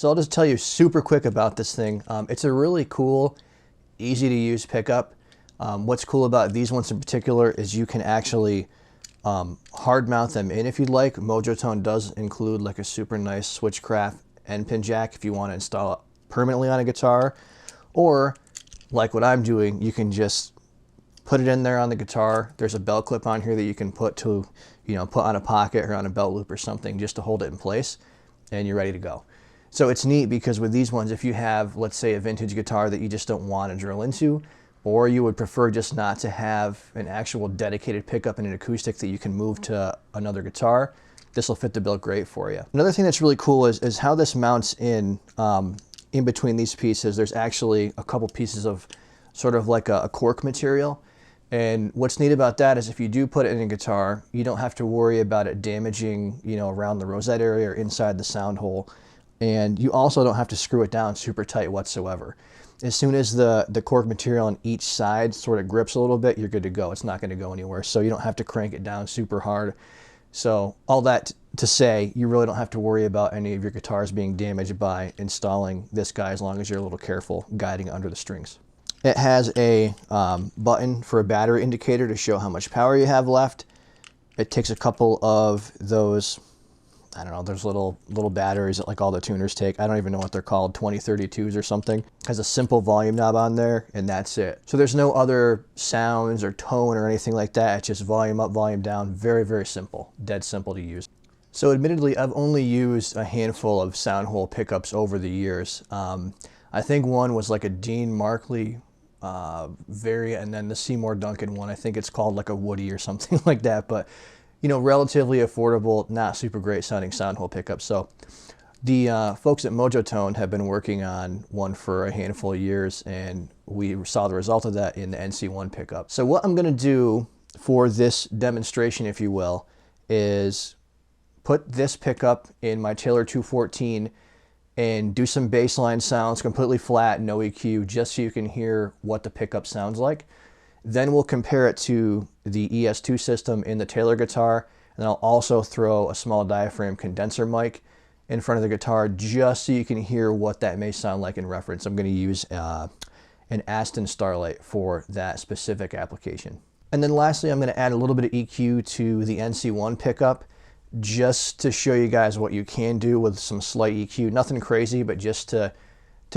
So I'll just tell you super quick about this thing. It's a really cool, easy to use pickup. What's cool about these ones in particular is you can actually hard mount them in if you'd like. Mojotone does include like a super nice Switchcraft end pin jack if you want to install it permanently on a guitar, or like what I'm doing, you can just put it in there on the guitar. There's a belt clip on here that you can put to, put on a pocket or on a belt loop or something just to hold it in place, and you're ready to go. So it's neat because with these ones, if you have, let's say, a vintage guitar that you just don't want to drill into, or you would prefer just not to have an actual dedicated pickup and an acoustic that you can move to another guitar, this will fit the bill great for you. Another thing that's really cool is how this mounts in between these pieces. There's actually a couple pieces of sort of like a cork material. And what's neat about that is if you do put it in a guitar, you don't have to worry about it damaging, around the rosette area or inside the sound hole. And you also don't have to screw it down super tight whatsoever. As soon as the cork material on each side sort of grips a little bit, you're good to go. It's not going to go anywhere. So you don't have to crank it down super hard. So all that to say, you really don't have to worry about any of your guitars being damaged by installing this guy, as long as you're a little careful guiding it under the strings. It has a button for a battery indicator to show how much power you have left. It takes a couple of those, I don't know, there's little batteries that like all the tuners take. I don't even know what they're called, 2032s or something. Has a simple volume knob on there, and that's it. So there's no other sounds or tone or anything like that. It's just volume up, volume down. Very, very simple. Dead simple to use. So admittedly, I've only used a handful of Soundhole pickups over the years. I think one was like a Dean Markley variant, and then the Seymour Duncan one, I think it's called like a Woody or something like that. But relatively affordable, not super great sounding Soundhole pickup. So the folks at Mojotone have been working on one for a handful of years, and we saw the result of that in the NC-1 pickup. So what I'm going to do for this demonstration, if you will, is put this pickup in my Taylor 214 and do some bassline sounds completely flat, no EQ, just so you can hear what the pickup sounds like. Then we'll compare it to the ES2 system in the Taylor guitar, and I'll also throw a small diaphragm condenser mic in front of the guitar just so you can hear what that may sound like in reference. I'm going to use an Aston Starlight for that specific application. And then lastly, I'm going to add a little bit of EQ to the NC-1 pickup just to show you guys what you can do with some slight EQ. Nothing crazy, but just to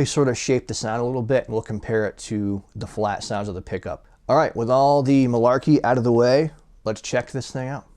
sort of shape the sound a little bit, and we'll compare it to the flat sounds of the pickup. All right, with all the malarkey out of the way, let's check this thing out.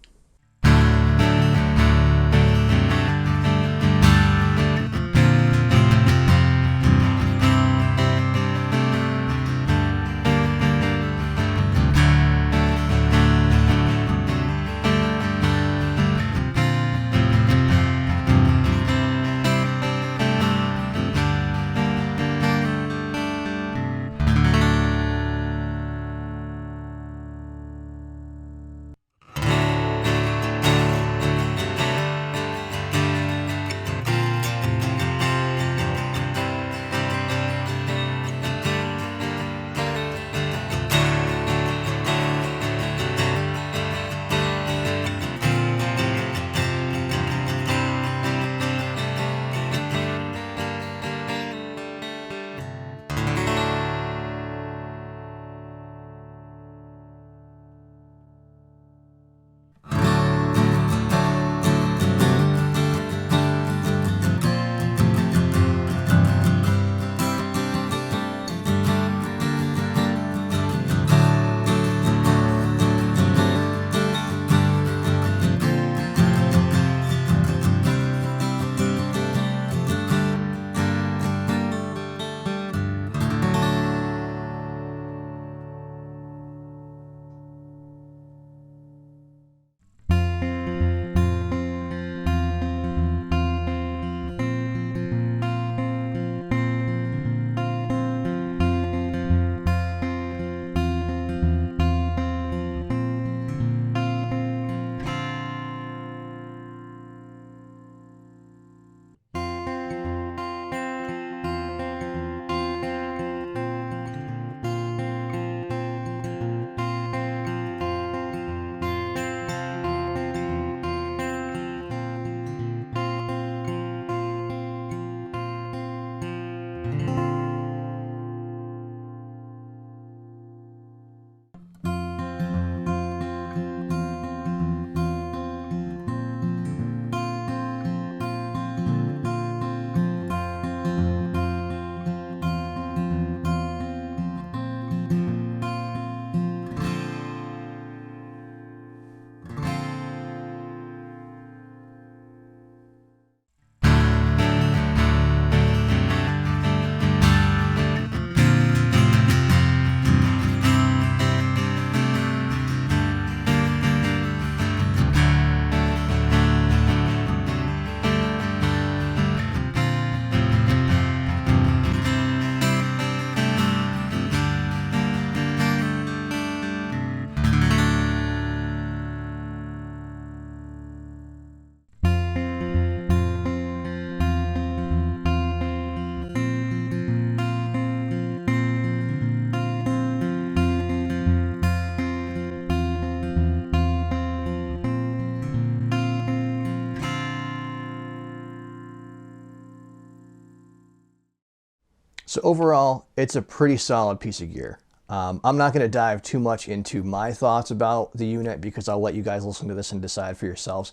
So overall, it's a pretty solid piece of gear. I'm not going to dive too much into my thoughts about the unit because I'll let you guys listen to this and decide for yourselves.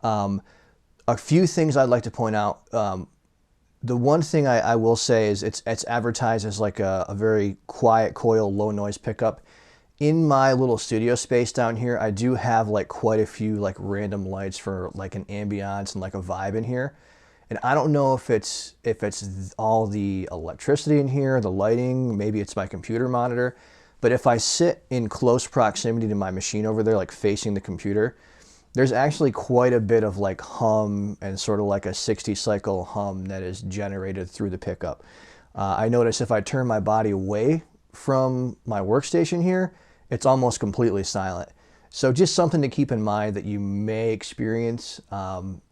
A few things I'd like to point out. The one thing I will say is it's advertised as like a very quiet coil, low noise pickup. In my little studio space down here, I do have like quite a few like random lights for like an ambiance and like a vibe in here. And I don't know if it's all the electricity in here, the lighting, maybe it's my computer monitor. But if I sit in close proximity to my machine over there, like facing the computer, there's actually quite a bit of like hum and sort of like a 60 cycle hum that is generated through the pickup. I notice if I turn my body away from my workstation here, it's almost completely silent. So just something to keep in mind that you may experience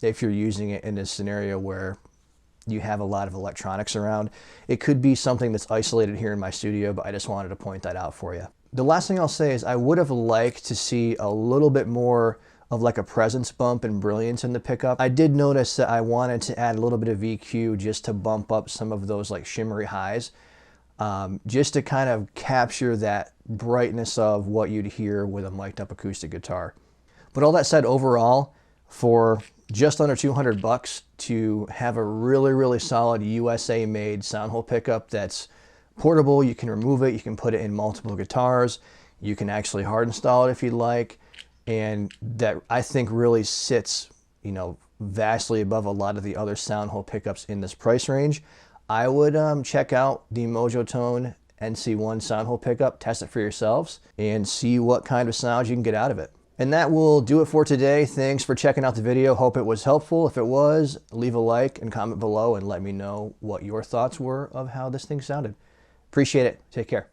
if you're using it in a scenario where you have a lot of electronics around. It could be something that's isolated here in my studio, but I just wanted to point that out for you. The last thing I'll say is I would have liked to see a little bit more of like a presence bump and brilliance in the pickup. I did notice that I wanted to add a little bit of EQ just to bump up some of those like shimmery highs, just to kind of capture that brightness of what you'd hear with a mic'd up acoustic guitar. But all that said, overall, for just under 200 bucks to have a really, really solid USA made Soundhole pickup that's portable, you can remove it, you can put it in multiple guitars, you can actually hard install it if you'd like, and that I think really sits, you know, vastly above a lot of the other Soundhole pickups in this price range. I would check out the Mojotone NC-1 Soundhole pickup, test it for yourselves, and see what kind of sound you can get out of it. And that will do it for today. Thanks for checking out the video. Hope it was helpful. If it was, leave a like and comment below and let me know what your thoughts were of how this thing sounded. Appreciate it. Take care.